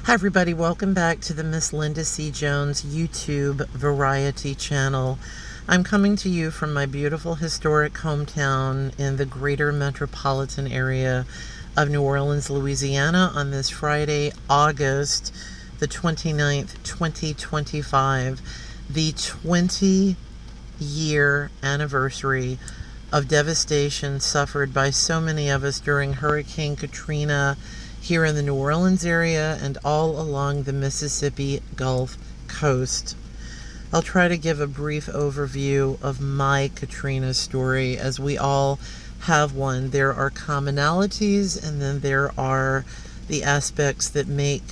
Hi everybody, welcome back to the Miss Linda C. Jones YouTube Variety channel. I'm coming to you from my beautiful historic hometown in the greater metropolitan area of New Orleans, Louisiana on this Friday, August the 29th, 2025, the 20-year anniversary of devastation suffered by so many of us during Hurricane Katrina here in the New Orleans area and all along the Mississippi Gulf Coast. I'll try to give a brief overview of my Katrina story, as we all have one. There are commonalities, and then there are the aspects that make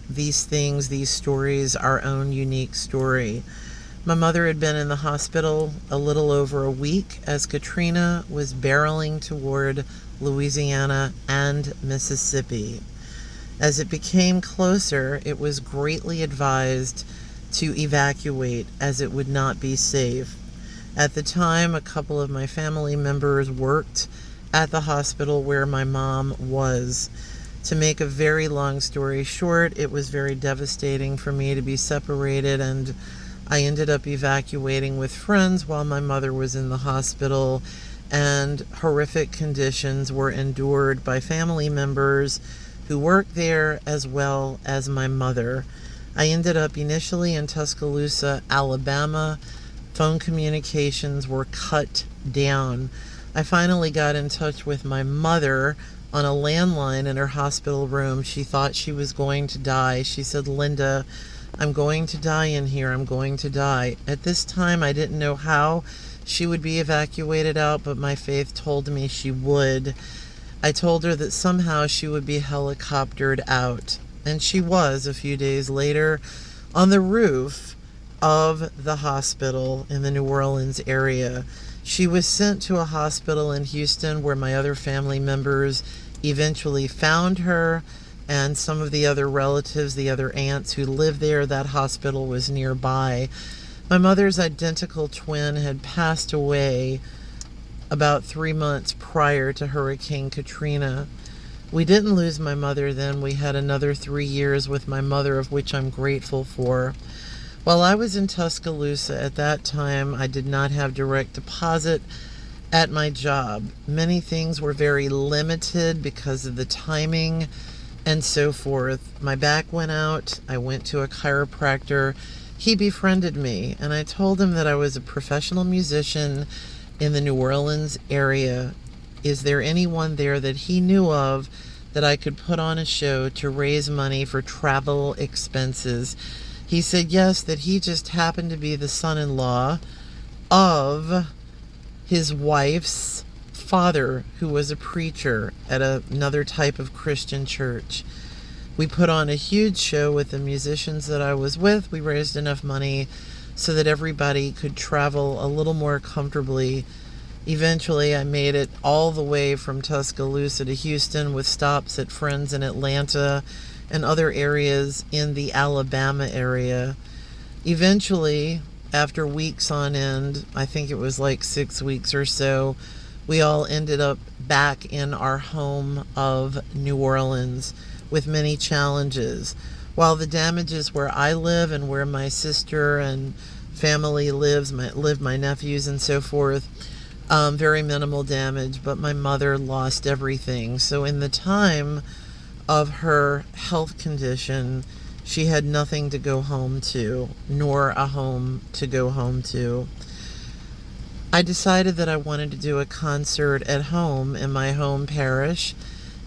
these stories, our own unique story. My mother had been in the hospital a little over a week as Katrina was barreling toward Louisiana and Mississippi. As it became closer, it was greatly advised to evacuate, as it would not be safe. At the time, a couple of my family members worked at the hospital where my mom was. To make a very long story short, it was very devastating for me to be separated, and I ended up evacuating with friends while my mother was in the hospital, and horrific conditions were endured by family members who worked there as well as my mother. I ended up initially in Tuscaloosa, Alabama. Phone communications were cut down. I finally got in touch with my mother on a landline in her hospital room. She thought she was going to die. She said, "Linda, I'm going to die in here. I'm going to die." At this time, I didn't know how she would be evacuated out, but my faith told me she would. I told her that somehow she would be helicoptered out, and she was a few days later on the roof of the hospital in the New Orleans area. She was sent to a hospital in Houston where my other family members eventually found her, and some of the other relatives, the other aunts who lived there. That hospital was nearby. My mother's identical twin had passed away about 3 months prior to Hurricane Katrina. We didn't lose my mother then. We had another 3 years with my mother, of which I'm grateful for. While I was in Tuscaloosa at that time, I did not have direct deposit at my job. Many things were very limited because of the timing and so forth. My back went out. I went to a chiropractor. He befriended me, and I told him that I was a professional musician in the New Orleans area. Is there anyone there that he knew of that I could put on a show to raise money for travel expenses? He said yes, that he just happened to be the son-in-law of his wife's father, who was a preacher at another type of Christian church. We put on a huge show with the musicians that I was with. We raised enough money so that everybody could travel a little more comfortably. Eventually, I made it all the way from Tuscaloosa to Houston, with stops at friends in Atlanta and other areas in the Alabama area. Eventually, after weeks on end, I think it was like 6 weeks or so, we all ended up back in our home of New Orleans with many challenges. While the damages where I live and where my sister and family live my nephews and so forth, very minimal damage, but my mother lost everything. So in the time of her health condition, she had nothing to go home to, nor a home to go home to. I decided that I wanted to do a concert at home in my home parish,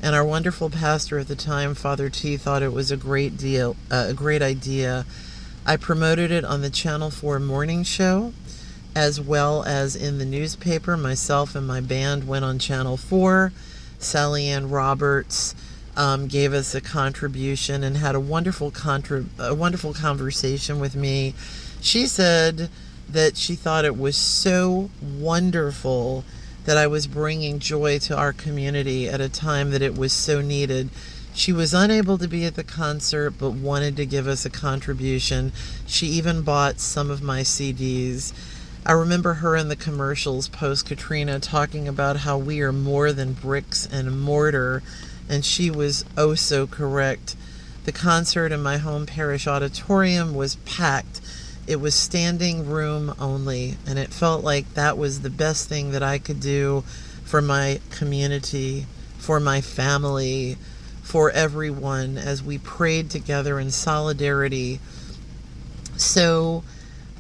and our wonderful pastor at the time, Father T, thought it was a great idea. I promoted it on the Channel 4 morning show, as well as in the newspaper. Myself and my band went on Channel 4. Sally Ann Roberts gave us a contribution and had a wonderful conversation with me. She said that she thought it was so wonderful that I was bringing joy to our community at a time that it was so needed. She was unable to be at the concert, but wanted to give us a contribution. She even bought some of my CDs. I remember her in the commercials post-Katrina talking about how we are more than bricks and mortar, and she was oh so correct. The concert in my home parish auditorium was packed. It was standing room only, and it felt like that was the best thing that I could do for my community, for my family, for everyone as we prayed together in solidarity. So,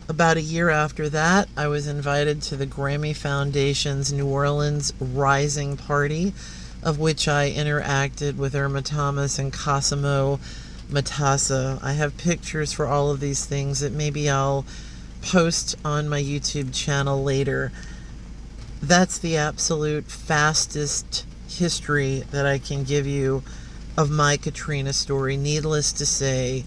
about a year after that, I was invited to the Grammy Foundation's New Orleans Rising Party, of which I interacted with Irma Thomas and Cosimo Matassa. I have pictures for all of these things that maybe I'll post on my YouTube channel later. That's the absolute fastest history that I can give you of my Katrina story. Needless to say,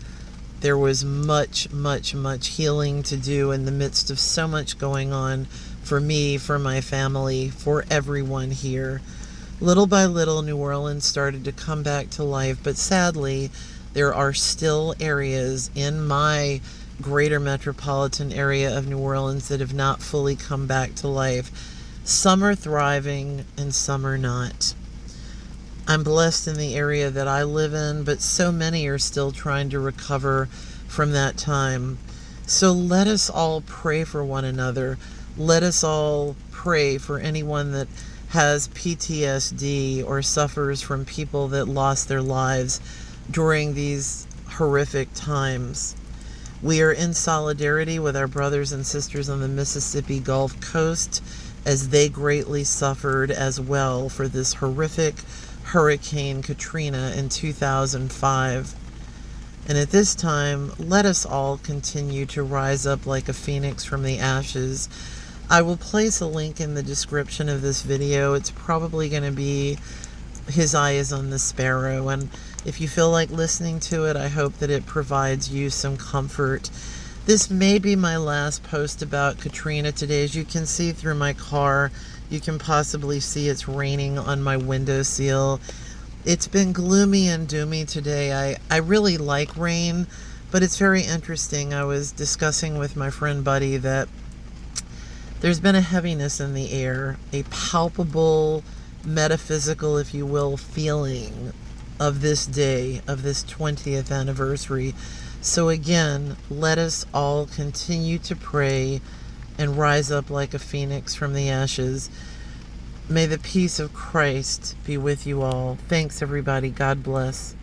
there was much, much, much healing to do in the midst of so much going on for me, for my family, for everyone here. Little by little, New Orleans started to come back to life, but sadly, there are still areas in my greater metropolitan area of New Orleans that have not fully come back to life. Some are thriving and some are not. I'm blessed in the area that I live in, but so many are still trying to recover from that time. So let us all pray for one another. Let us all pray for anyone that has PTSD or suffers from people that lost their lives during these horrific times. We are in solidarity with our brothers and sisters on the Mississippi Gulf Coast as they greatly suffered as well for this horrific Hurricane Katrina in 2005. And at this time, let us all continue to rise up like a phoenix from the ashes. I will place a link in the description of this video. It's probably going to be His Eye is on the Sparrow. And if you feel like listening to it, I hope that it provides you some comfort. This may be my last post about Katrina today. As you can see through my car, you can possibly see it's raining on my windowsill. It's been gloomy and doomy today. I really like rain, but it's very interesting. I was discussing with my friend Buddy that there's been a heaviness in the air, a palpable, metaphysical, if you will, feeling of this day, of this 20th anniversary. So again, let us all continue to pray and rise up like a phoenix from the ashes. May the peace of Christ be with you all. Thanks, everybody. God bless.